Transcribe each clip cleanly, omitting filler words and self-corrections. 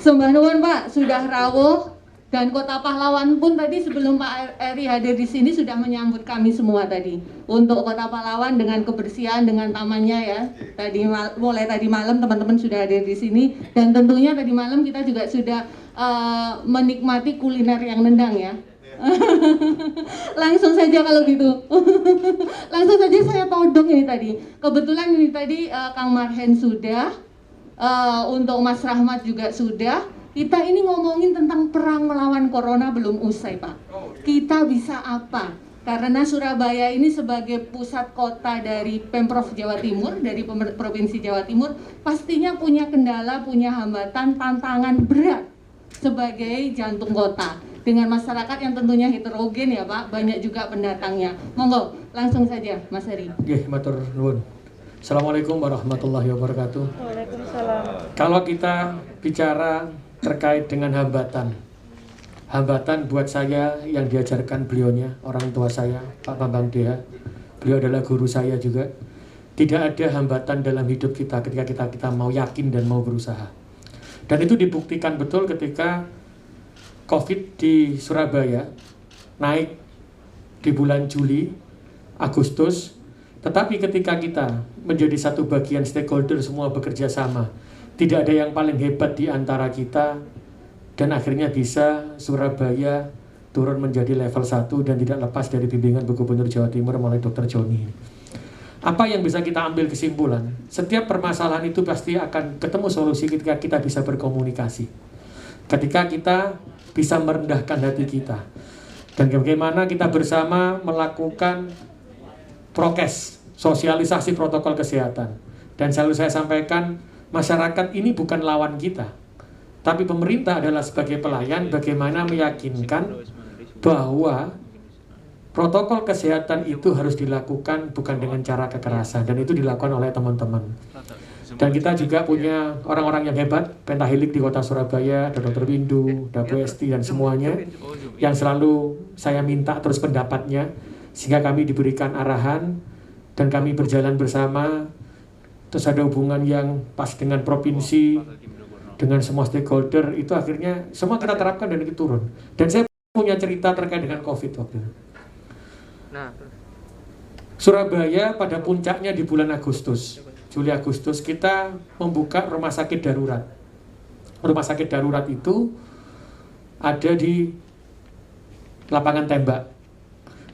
Sembah nuwun Pak, sudah rawuh dan Kota Pahlawan pun tadi sebelum Pak Eri hadir di sini sudah menyambut kami semua tadi. Untuk Kota Pahlawan dengan kebersihan, dengan tamannya ya. Mulai tadi malam teman-teman sudah hadir di sini dan tentunya tadi malam kita juga sudah menikmati kuliner yang nendang ya. Langsung saja kalau gitu. Langsung saja saya todong ini tadi. Kebetulan ini tadi Kang Marhen sudah, untuk Mas Rahmat juga sudah. Kita ini ngomongin tentang perang melawan corona belum usai Pak. Kita bisa apa? Karena Surabaya ini sebagai pusat kota dari Pemprov Jawa Timur, dari Provinsi Jawa Timur, pastinya punya kendala, punya hambatan, tantangan berat sebagai jantung kota. Dengan masyarakat yang tentunya heterogen ya Pak, banyak juga pendatangnya. Monggo, langsung saja Mas Heri. Nggih, matur nuwun. Assalamualaikum warahmatullahi wabarakatuh. Waalaikumsalam. Kalau kita bicara terkait dengan hambatan buat saya yang diajarkan beliaunya, orang tua saya, Pak Bambang Deha. Beliau adalah guru saya juga. Tidak ada hambatan dalam hidup kita ketika kita mau yakin dan mau berusaha. Dan itu dibuktikan betul ketika COVID di Surabaya naik di bulan Juli, Agustus. Tetapi ketika kita menjadi satu bagian stakeholder semua bekerja sama, tidak ada yang paling hebat di antara kita, dan akhirnya bisa Surabaya turun menjadi level 1 dan tidak lepas dari bimbingan Gubernur Jawa Timur melalui Dr. Joni. Apa yang bisa kita ambil kesimpulan? Setiap permasalahan itu pasti akan ketemu solusi ketika kita bisa berkomunikasi. Ketika kita bisa merendahkan hati kita. Dan bagaimana kita bersama melakukan prokes, sosialisasi protokol kesehatan. Dan selalu saya sampaikan, masyarakat ini bukan lawan kita, tapi pemerintah adalah sebagai pelayan bagaimana meyakinkan bahwa protokol kesehatan itu harus dilakukan bukan dengan cara kekerasan, dan itu dilakukan oleh teman-teman. Dan kita juga punya orang-orang yang hebat, pentahelik di kota Surabaya, ada Dr. Windu, WST dan semuanya, yang selalu saya minta terus pendapatnya, sehingga kami diberikan arahan, dan kami berjalan bersama. Terus ada hubungan yang pas dengan provinsi, dengan semua stakeholder, itu akhirnya semua kita terapkan dan itu turun. Dan saya punya cerita terkait dengan COVID waktu itu. Surabaya pada puncaknya di bulan Agustus, Juli Agustus, kita membuka rumah sakit darurat. Rumah sakit darurat itu ada di lapangan tembak.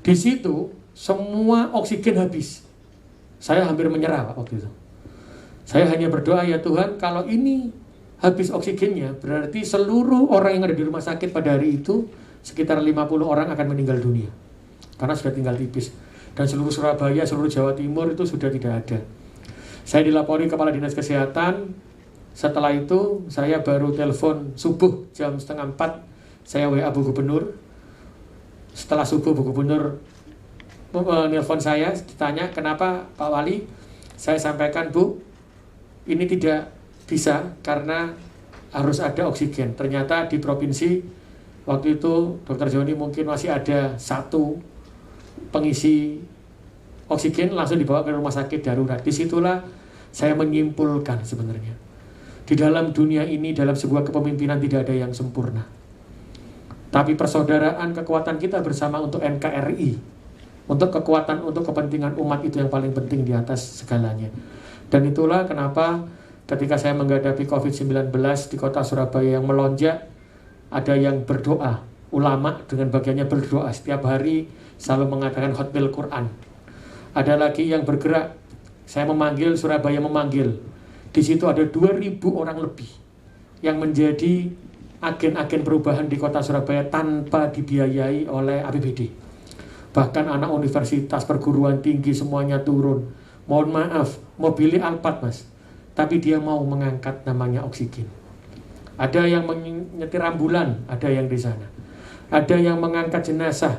Di situ semua oksigen habis. Saya hampir menyerah waktu itu. Saya hanya berdoa, ya Tuhan, kalau ini habis oksigennya, berarti seluruh orang yang ada di rumah sakit pada hari itu, sekitar 50 orang akan meninggal dunia. Karena sudah tinggal tipis. Dan seluruh Surabaya, seluruh Jawa Timur itu sudah tidak ada. Saya dilapori Kepala Dinas Kesehatan. Setelah itu, saya baru telepon subuh jam 3:30, saya WA Bu Gubernur. Setelah subuh, Bu Gubernur menelpon saya, ditanya, kenapa Pak Wali? Saya sampaikan, Bu, ini tidak bisa karena harus ada oksigen. Ternyata di provinsi waktu itu Dr. Joni mungkin masih ada satu pengisi oksigen, langsung dibawa ke rumah sakit darurat. Disitulah saya menyimpulkan sebenarnya, di dalam dunia ini, dalam sebuah kepemimpinan tidak ada yang sempurna, tapi persaudaraan, kekuatan kita bersama untuk NKRI, untuk kekuatan, untuk kepentingan umat, itu yang paling penting di atas segalanya. Dan itulah kenapa ketika saya menghadapi COVID-19 di kota Surabaya yang melonjak, ada yang berdoa, ulama dengan bagiannya berdoa setiap hari, selalu mengatakan khotbah Quran. Ada lagi yang bergerak, saya memanggil, Surabaya memanggil. Di situ ada 2.000 orang lebih yang menjadi agen-agen perubahan di kota Surabaya tanpa dibiayai oleh APBD. Bahkan anak universitas, perguruan tinggi semuanya turun. Mohon maaf, mobilnya Alphard Mas, tapi dia mau mengangkat namanya oksigen. Ada yang menyetir ambulan, ada yang di sana. Ada yang mengangkat jenazah.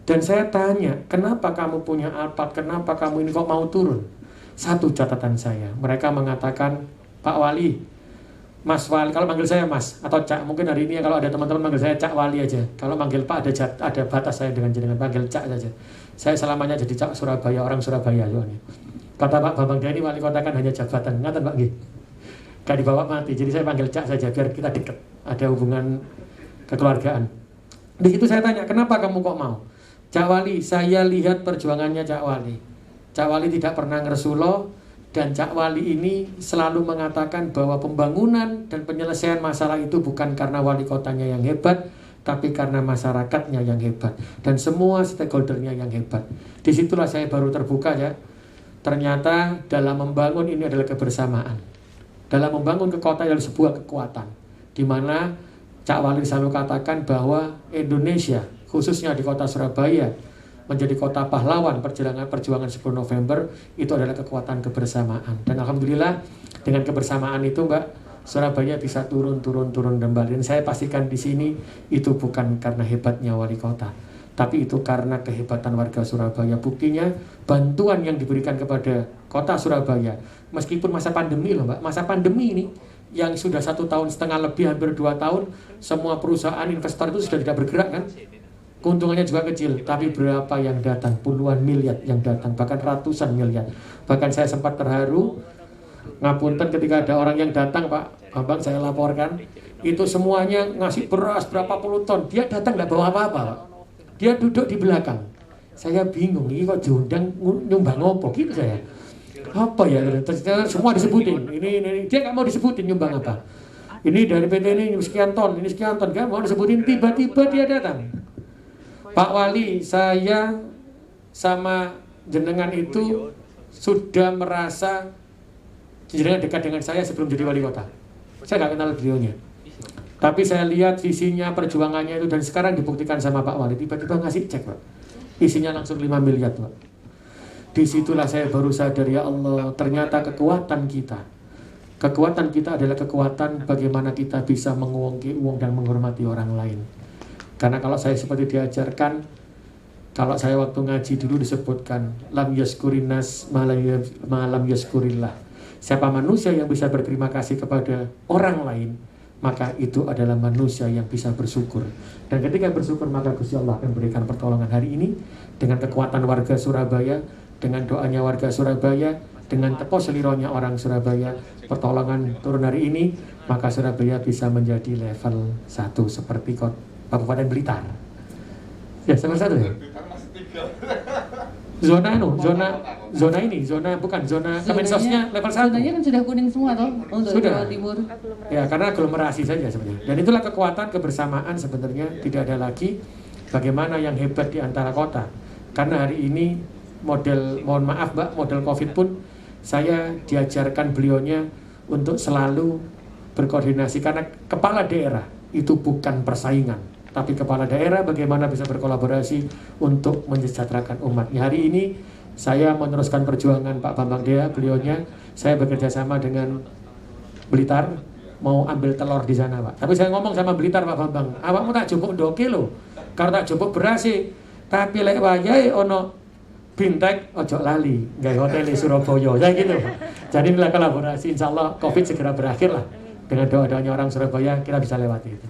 Dan saya tanya, kenapa kamu punya Alphard, kenapa kamu ini kok mau turun? Satu catatan saya, mereka mengatakan, Pak Wali, Mas Wali, kalau manggil saya Mas atau Cak, mungkin hari ini kalau ada teman-teman manggil saya Cak Wali aja. Kalau manggil Pak ada batas saya dengan panggil Cak saja. Saya selamanya jadi Cak Surabaya, orang Surabaya. Kata Pak Bambang Deha, ini wali kota kan hanya jabatan, ngatain Pak G. Gak dibawa mati, jadi saya panggil Cak saja biar kita dekat. ada hubungan kekeluargaan. Di situ saya tanya, kenapa kamu kok mau? Cak Wali, saya lihat perjuangannya Cak Wali. Cak Wali tidak pernah ngersulo, dan Cak Wali ini selalu mengatakan bahwa pembangunan dan penyelesaian masalah itu bukan karena wali kotanya yang hebat, tapi karena masyarakatnya yang hebat dan semua stakeholdernya yang hebat. Disitulah saya baru terbuka ya. Ternyata dalam membangun ini adalah kebersamaan. Dalam membangun ke kota adalah sebuah kekuatan, di mana Cak Wali selalu katakan bahwa Indonesia, khususnya di kota Surabaya, menjadi kota pahlawan perjuangan 10 November, itu adalah kekuatan kebersamaan. Dan alhamdulillah dengan kebersamaan itu Mbak, Surabaya bisa turun kembali. Dan saya pastikan di sini itu bukan karena hebatnya wali kota, tapi itu karena kehebatan warga Surabaya. Buktinya bantuan yang diberikan kepada kota Surabaya, meskipun masa pandemi loh Mbak, masa pandemi ini yang sudah 1,5 tahun lebih, hampir 2 tahun, semua perusahaan investor itu sudah tidak bergerak kan? Keuntungannya juga kecil, tapi berapa yang datang? Puluhan miliar yang datang, bahkan ratusan miliar. Bahkan saya sempat terharu, ngapunten ketika ada orang yang datang, Pak Bambang saya laporkan, itu semuanya ngasih beras berapa puluh ton, dia datang nggak bawa apa-apa, Pak. Dia duduk di belakang. Saya bingung, ini kok diundang nyumbang ngopo gitu saya. Apa ya? Terus semua disebutin. Ini dia nggak mau disebutin nyumbang apa. Ini dari PT ini sekian ton, nggak mau disebutin. Tiba-tiba dia datang. Pak Wali, saya sama jenengan itu sudah merasa jenengan dekat dengan saya sebelum jadi wali kota. Saya nggak kenal beliaunya, tapi saya lihat visinya, perjuangannya itu, dan sekarang dibuktikan sama Pak Wali. Tiba-tiba ngasih cek Pak, isinya langsung 5 miliar Pak. Disitulah saya baru sadar, ya Allah, ternyata kekuatan kita adalah kekuatan bagaimana kita bisa menguangki uang dan menghormati orang lain. Karena kalau saya seperti diajarkan, kalau saya waktu ngaji dulu disebutkan lam yaskurinas malam yaskurillah. Siapa manusia yang bisa berterima kasih kepada orang lain, maka itu adalah manusia yang bisa bersyukur. Dan ketika bersyukur, maka Gusti Allah akan berikan pertolongan. Hari ini dengan kekuatan warga Surabaya, dengan doanya warga Surabaya, dengan tepos selironya orang Surabaya, pertolongan turun hari ini, maka Surabaya bisa menjadi level 1 seperti Kabupaten Blitar. Ya, level 1 ya. Zona Kemensosnya level 1. Zonanya kan sudah kuning semua toh untuk Sudah. Jawa Timur. Ya, karena aglomerasi saja sebenarnya. Dan itulah kekuatan kebersamaan sebenarnya, tidak ada lagi bagaimana yang hebat di antara kota. Karena hari ini model, mohon maaf Mbak, model Covid pun saya diajarkan beliaunya untuk selalu berkoordinasi, karena kepala daerah itu bukan persaingan, tapi kepala daerah bagaimana bisa berkolaborasi untuk mensejahterakan umatnya. Hari ini saya meneruskan perjuangan Pak Bambang Dea, beliaunya, saya bekerja sama dengan Blitar, mau ambil telur di sana Pak. Tapi saya ngomong sama Blitar, Pak Bambang, awakmu tak jupuk 2 kilo, kalau tak jupuk berasi, tapi lek wayahe ono bintek ojo lali, gawe hotel di Surabaya, saya gitu. Jadi inilah kolaborasi, insya Allah Covid segera berakhir lah. Dengan doa-doanya orang Surabaya kita bisa lewati itu.